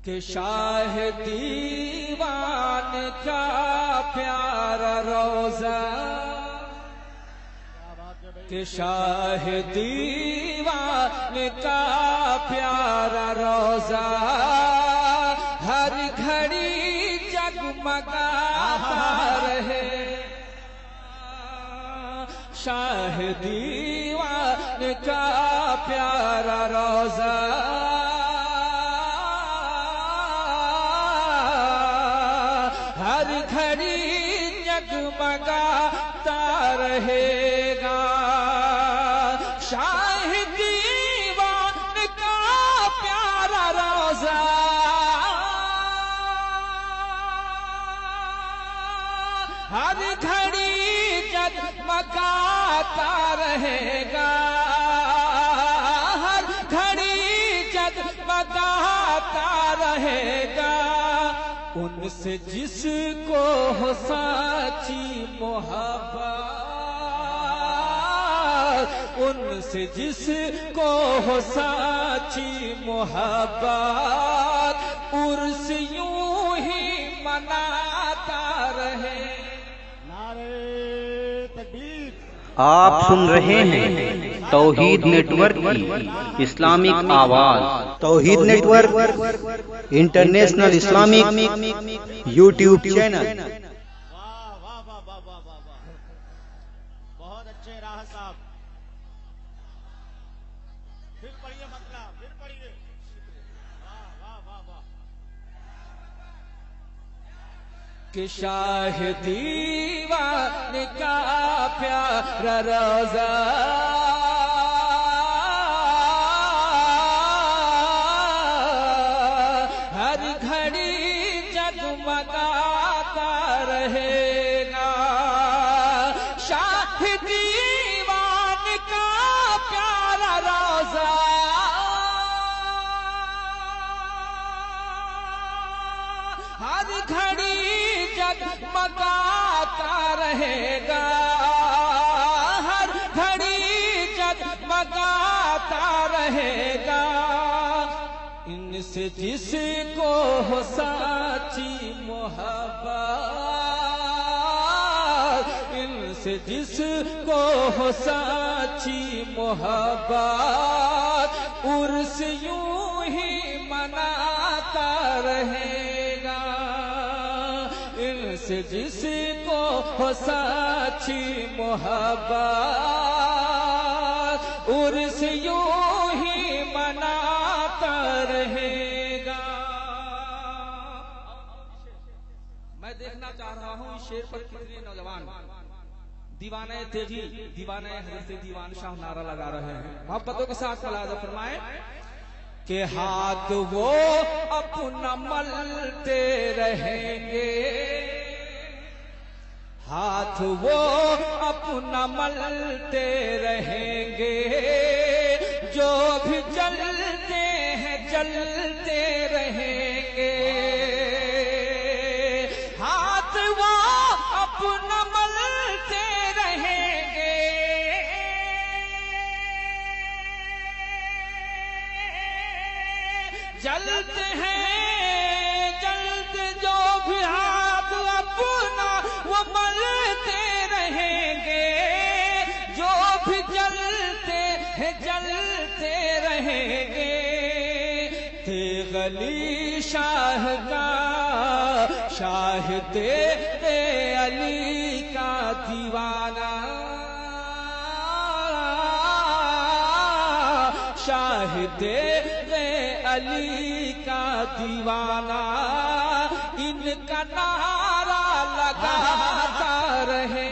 کہ شاہ دیوان کا پیارا روزہ، کہ شاہ دیوان کا پیارا روزہ ہر گھڑی جگمگاتا رہے۔ شاہ دیوان کا پیارا روزہ ہر گھڑی جگمگاتا رہے گا۔ شاہ دیوان کا پیارا روزہ ہر گھڑی جگمگاتا رہے گا، ہر گھڑی جگمگاتا رہے گا۔ ان سے جس کو ہو سچی محبت، ان سے جس کو ہو سچی محبت، عرس یوں ہی مناتا رہے۔ آپ سن رہے ہیں توحید نیٹ ورک کی اسلامک آواز۔ Tawheed network international Islamic YouTube channel. بہت اچھے راہ صاحب، پھر پڑھیے مطلب، پھر پڑھیے۔ واہ واہ واہ واہ۔ کہ شاہ دیوان کا پیارا روزہ ہر گھڑی جگمگاتا رہے گا۔ شاہ دیوان کا پیارا روزہ ہر گھڑی جگمگاتا رہے گا، ہر گھڑی جگمگاتا رہے گا۔ ان سے جس کو ہو سچی محبت، ان سے جس کو ہو سچی محبت، عرس یوں ہی مناتا رہے گا۔ ان سے جس کو ہو سچی محبت، عرس یوں ہی مناتا رہے گا۔ میں دیکھنا چاہ رہا ہوں اس شعر پر کتنے نوجوان دیوانہ تیغی، دیوانہ حضرت دیوان شاہ نعرہ لگا رہے ہیں۔ محبتوں کے ساتھ ملاحظہ فرمائیں کہ ہاتھ وہ اپنا ملتے رہیں گے، ہاتھ وہ اپنا ملتے رہیں گے، جو بھی چلتے ہیں چلتے رہیں گے۔ ہاتھ وہ اپنا ملتے رہیں گے، جلتے ہیں جلتے، جو بھی ہاتھ اپنا وہ ملتے رہیں گے، جو بھی جلتے ہیں جلتے رہیں گے۔ تیغ علی شاہ کا، شاہ تیرے علی کا دیوانہ، شاہ تیرے علی کا دیوانہ، ان کا نعرہ لگاتا رہے۔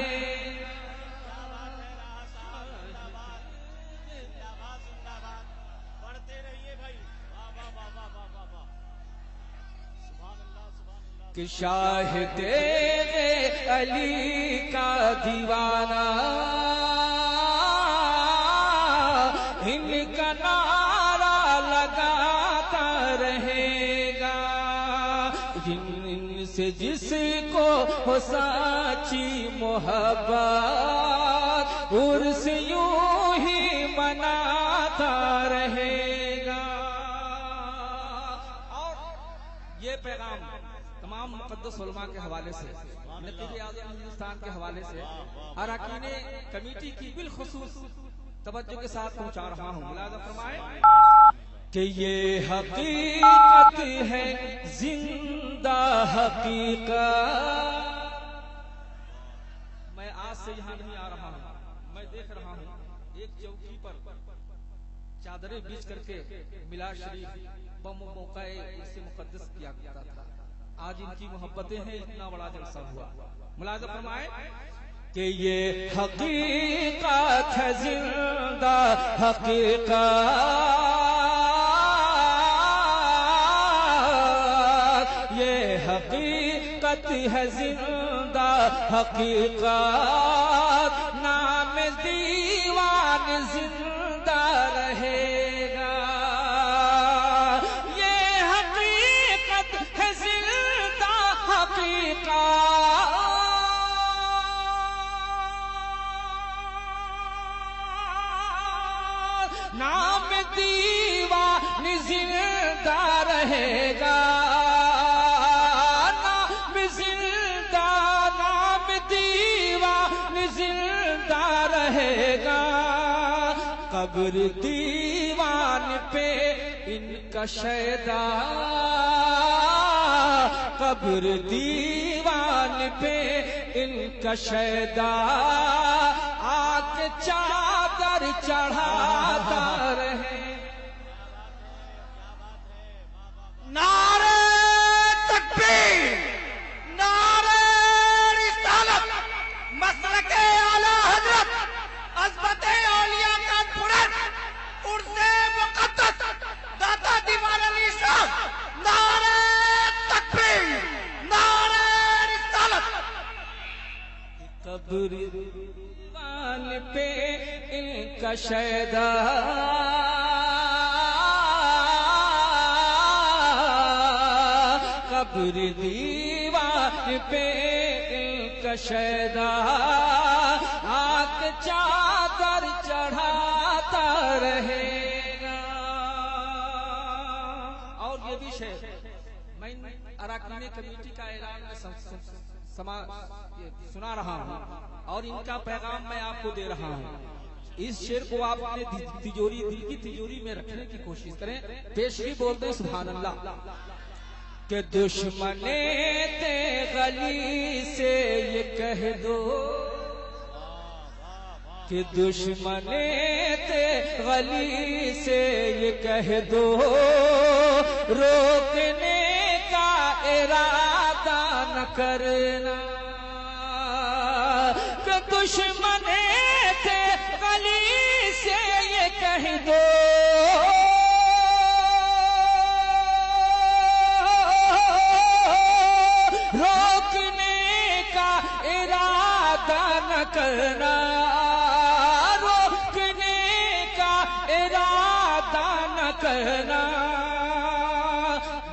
پڑھتے رہیے بھائی۔ واہ واہ واہ واہ واہ واہ واہ۔ سبحان اللہ سبحان اللہ۔ کہ شاہ تیرے علی کا دیوانہ، ان کا نعرہ لگاتا رہے گا۔ ان سے جس کو ہو سچی محبت، عرس یوں ہی مناتا رہے گا۔ یہ پیغام تمام مقدس علماء کے حوالے سے، نقیب اعظم ہندوستان کے حوالے سے، اراکین کمیٹی کی بالخصوص توجہ کے ساتھ پہنچا رہا ہوں۔ ملاحظہ فرمائیں کہ یہ حقیقت ہے زندہ حقیقت۔ میں آج سے یہاں نہیں آ رہا ہوں، میں دیکھ رہا ہوں ایک چوکی پر چادریں بیچ کر کے میلاد شریف موقع اس سے مقدس کیا گیا تھا۔ آج ان کی محبتیں ہیں، اتنا بڑا جلسہ ہوا۔ ملاحظہ فرمائیں کہ یہ حقیقت ہے زندہ حقیقت، یہ حقیقت ہے زندہ حقیقت، نام دیوان زندہ رہے گا۔ یہ حقیقت ہے زندہ حقیقت، نام دیوان زندہ رہے گا، نام زندہ، نام دیوان زندہ رہے گا۔ قبر دیوان پہ ان کا شیدا، قبر دیوان پہ ان کا شیدا، آگ چادر چڑھاتا رہے۔ نعرہ تکبیر، نعرہ رسالت، مسلک اعلی حضرت عظمت اولیاء کانفرنس عرس مقدس داتا دیوان علی صاحب، نعرہ تکبیر، نعرہ رسالت۔ قبر دیوان پہ ان کا شیدا، قبر دیوان پہ ان کا شیدا، آگ چادر چڑھاتا رہے گا۔ اور یہ بھی شعر میں اراکین کمیٹی کا اعلان میں سنا رہا ہوں اور ان کا پیغام میں آپ کو دے رہا ہوں۔ اس شعر کو آپ نے تجوری، دل کی تجوری میں رکھنے کی کوشش کریں۔ پیشری بولتے ہیں سبحان اللہ کہ دشمن غلی سے یہ کہہ دو، کہ دشمن غلی سے یہ کہہ دو، روکنے کا ارادہ نہ کرنا، کہ دشمن غلی سے یہ کہہ دو، روکنے کا ارادہ نہ کرنا، روکنے کا ارادہ نہ کرنا۔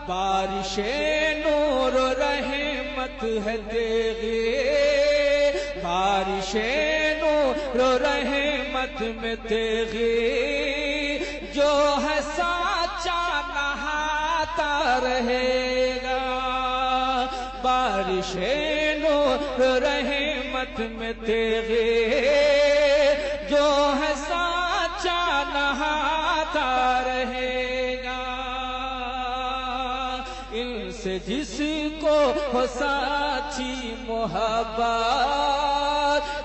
بارش نور و رحمت ہے تیغے، بارش نور و رحمت میں تیغے، جو ہے سچا نہاتا رہے گا۔ بارش نور و رحمت میں تیغے، جو ہے سچا نہاتا رہے گا۔ ان سے جس کو ہو سچی محبت،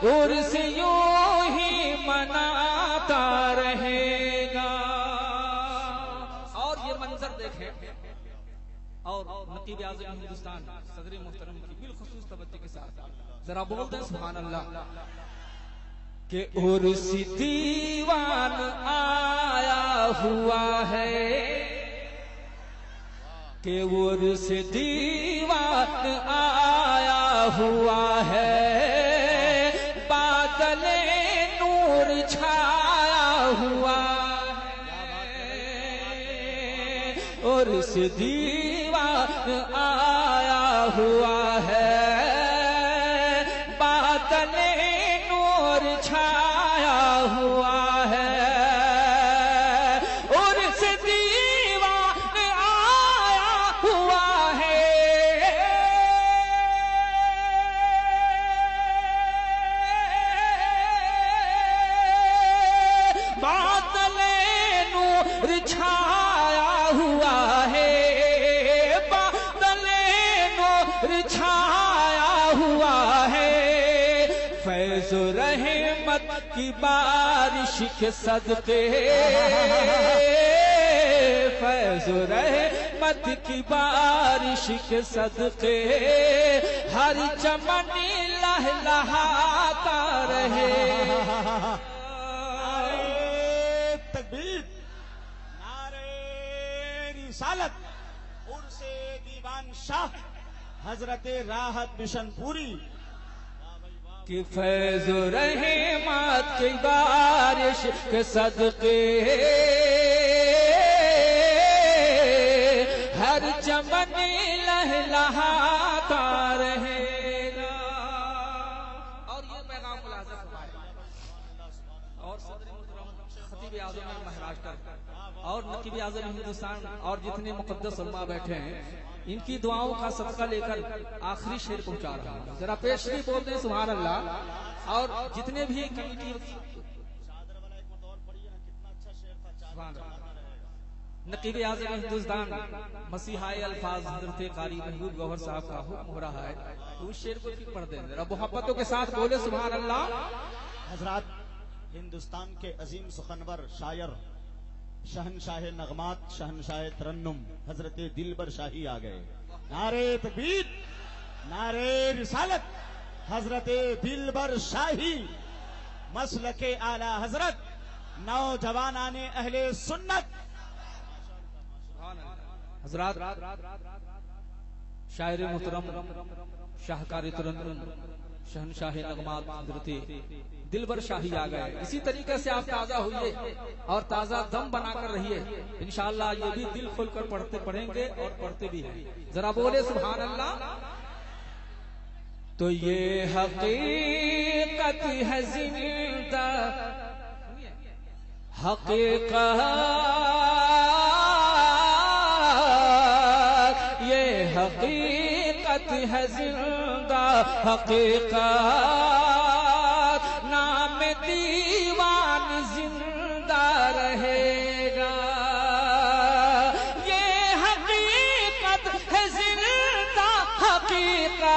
عرس یوں ہی مناتا رہے گا۔ اور یہ منظر دیکھیں، اور نقیب اعظم ہندوستان صدر محترم کی بالخصوص توجہ کے ساتھ ذرا بولتے ہیں سبحان اللہ کہ عرس دیوان آیا ہوا ہے، کہ عرس دیوان آیا ہوا ہے، بادل نور چھایا ہوا ہے، عرس دیوان آیا ہوا ہے، بادل نور چھایا ہوا ہے، عرس دیوان آیا ہوا فیض و رحمت کی بارش کے صدقے فیض و رحمت کی بارش کے صدقے ہر چمن لہلہاتا رہے نعرے تکبیر، نعرے رسالت، عرس دیوان شاہ حضرت راحت بشن پوری کہ فیض و رحمت کی بارش کے صدقے ہر چمن لہلہاتا رہے گا. اور یہ پیغام ملاحظہ فرمائے اور صدر محترم خطیب اعظم مہاراشٹر اور نقیب اعظم ہندوستان اور جتنے مقدس علماء بیٹھے ہیں ان کی دعاؤں کا صدقہ لے کر آخری شعر پہنچا رہا ہوں. ذرا پیشری بولتے ہیں سبحان اللہ. اور جتنے بھی کمیٹی سبحان اللہ نقیب اعظم ہندوستان مسیحائی الفاظ حضرت قاری محبوب گوہر صاحب کا حکم ہو رہا ہے تو اس شعر کو پڑھ دیں ذرا محبتوں کے ساتھ بولے سبحان اللہ. حضرات ہندوستان کے عظیم سخنور شاعر شہنشاہ نغمات شہنشاہ ترنم حضرت دلبر شاہی آ گئے. نعرے تکبیر، نعرے رسالت، حضرت دلبر شاہی مسلک اعلی حضرت نوجوانان اہل سنت. حضرات شاعر محترم شاہکار ترنم شہنشاہ نغمات حضرت دلبر شاہی آ گئے. اسی طریقے سے آپ تازہ ہوئیے اور تازہ دم بنا کر رہیے. انشاءاللہ یہ بھی دل کھول کر پڑھیں گے اور پڑھتے بھی ہیں. ذرا بولے سبحان اللہ. تو یہ حقیقت ہے زندہ حقیقت، یہ حقیقت ہے زندہ حقیقت، نام دیوان زندہ رہے گا. یہ حقیقت ہے زندہ حقیقت،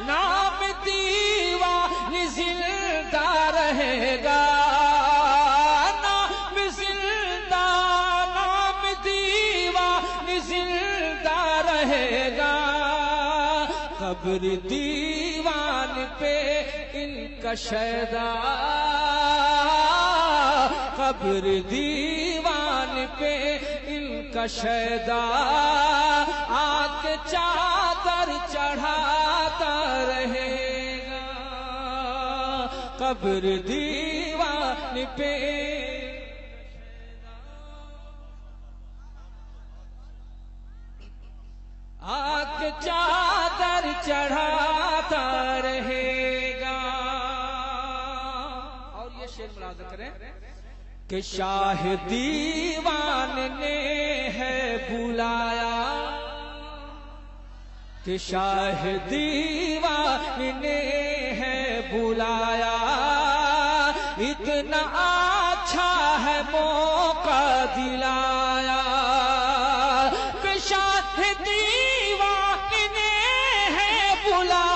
نام دیوان زندہ رہے گا. نام زندہ، نام دیوان زندہ رہے گا. قبر دیوان پہ ان کا شیدا، قبر دیوان پہ ان کا شیدا، آگ چادر چڑھاتا رہے گا. قبر دیوان پہ آگ چادر چڑھاتا رہے گا. اور یہ شعر ملاحظہ کریں کہ شاہ دیوان نے ہے بلایا، کہ شاہ دیوان نے ہے بلایا، اتنا اچھا ہے موقع دلایا. کہ شاہ دیوان نے ہے بلایا،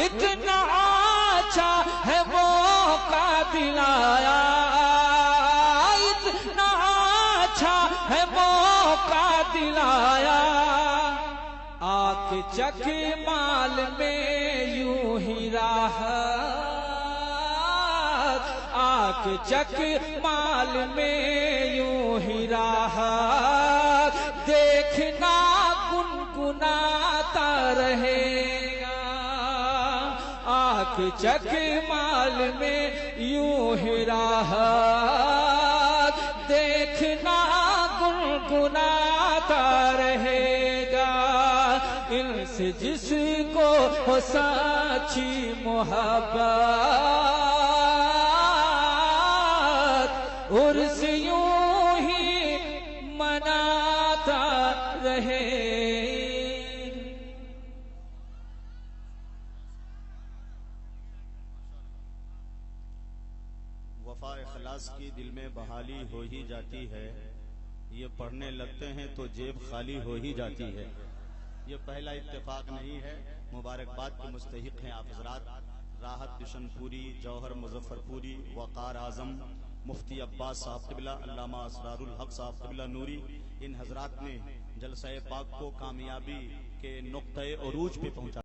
اتنا اچھا ہے موقع دلایا، اتنا اچھا ہے موقع دلایا. آنکھ چک مال میں یوں ہی راحت، آنکھ چک مال میں یوں ہی راحت، دیکھنا گنگناتا رہے گا. آنکھ چک مال میں یوں ہی راحت، دیکھنا گنگناتا رہے گا. ان سے جس کو ہو سچی محبت، عرس یوں ہی مناتا رہے. وفا اخلاص کی دل میں بحالی ہو ہی جاتی ہے، یہ پڑھنے لگتے ہیں تو جیب خالی ہو ہی جاتی ہے۔ یہ پہلا اتفاق نہیں ہے، مبارکباد کے مستحق ہیں آپ حضرات۔ راحت بشن پوری، جوہر مظفر پوری، وقار اعظم، مفتی عباس صاحب قبلہ، علامہ اسرار الحق صاحب قبلہ نوری، ان حضرات نے جلسہ پاک کو کامیابی کے نقطۂ عروج پہ پہنچا